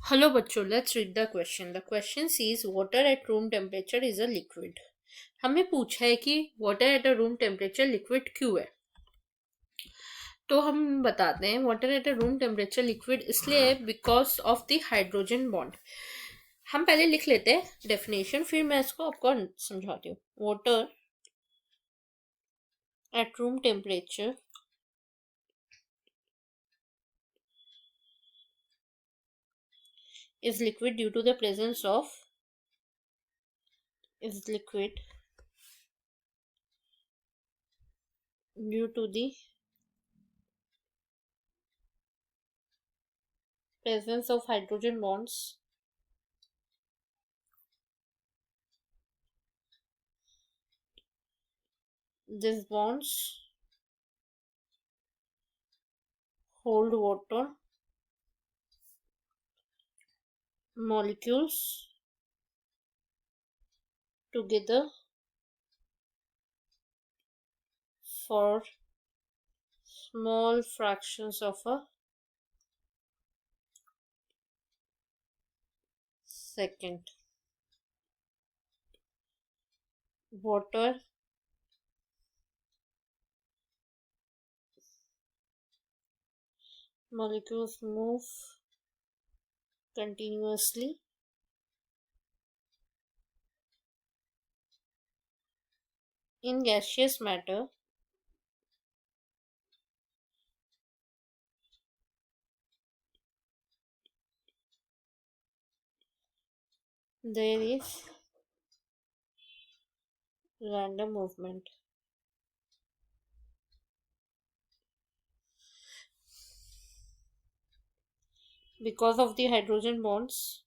Hello बच्चों, let's read the question. The question says water at room temperature is a liquid. हमें पूछा है कि water at a room temperature liquid क्यों है. तो हम बताते हैं water at a room temperature liquid इसलिए है because of the hydrogen bond. हम पहले लिख लेते हैं definition, फिर मैं इसको आपको समझाती हूँ. Water at room temperature is liquid due to the presence of due to the presence of hydrogen bonds these bonds hold water molecules together for small fractions of a second. Water molecules move continuously in gaseous matter there is random movement. Because of the hydrogen bonds,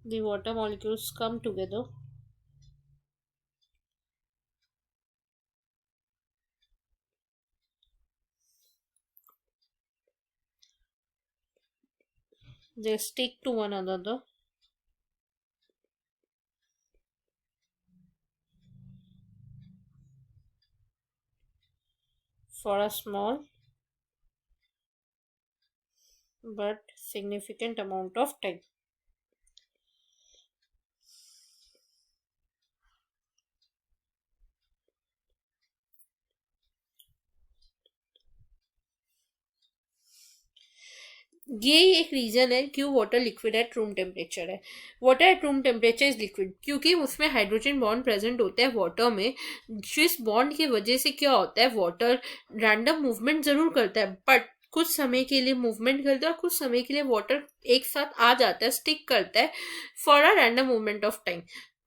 the water molecules come together they stick to one another for a small but significant amount of time. ये एक reason है क्यों water liquid at room temperature है. Water at room temperature is liquid क्योंकि उसमें hydrogen bond present होता है water में, जिस बॉन्ड की वजह से क्या होता है वाटर रैंडम मूवमेंट जरूर करता है बट कुछ समय के लिए मूवमेंट करता है और कुछ समय के लिए वाटर एक साथ आ जाता है, स्टिक करता है for a random movement of time.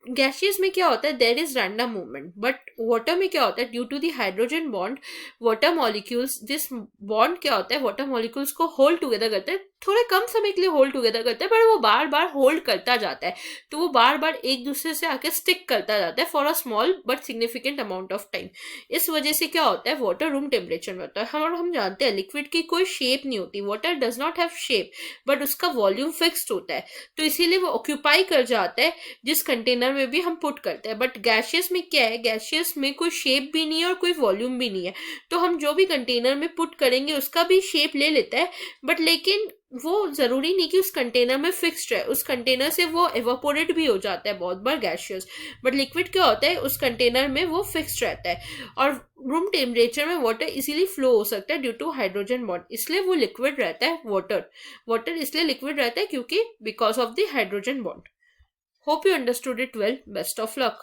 Gaseous में क्या होता है there is random movement but water में क्या होता है due to the hydrogen bond water molecules this bond क्या होता है वाटर मॉलिक्यूल्स को होल्ड टुगेदर करते हैं, थोड़े कम समय के लिए होल्ड टुगेदर करते हैं पर वो बार बार होल्ड करता जाता है, तो वो बार बार एक दूसरे से आके स्टिक करता जाता है for a small but significant amount of time. इस वजह से क्या होता है वाटर रूम टेम्परेचर में होता है. हम जानते हैं लिक्विड की कोई शेप नहीं होती, water does not have shape but उसका वॉल्यूम फिक्स्ड होता है, तो इसीलिए वो ऑक्यूपाई कर जाता है जिस कंटेनर में भी हम पुट करते हैं. बट गैशियस में क्या है, गैशियस में कोई शेप भी नहीं है और कोई वॉल्यूम भी नहीं है, तो हम जो भी कंटेनर में पुट करेंगे उसका भी शेप ले लेता है बट लेकिन वो जरूरी नहीं कि उस कंटेनर में फिक्स्ड है, उस कंटेनर से वो एवापोरेट भी हो जाता है बहुत बार गैशियस. बट लिक्विड क्या होता है उस कंटेनर में वो फिक्स्ड रहता है और रूम टेम्परेचर में वाटर इजीली फ्लो हो सकता है ड्यू टू हाइड्रोजन बॉन्ड, इसलिए वो लिक्विड रहता है. वाटर इसलिए लिक्विड रहता है क्योंकि because of the hydrogen bond. Hope you understood it well. Best of luck.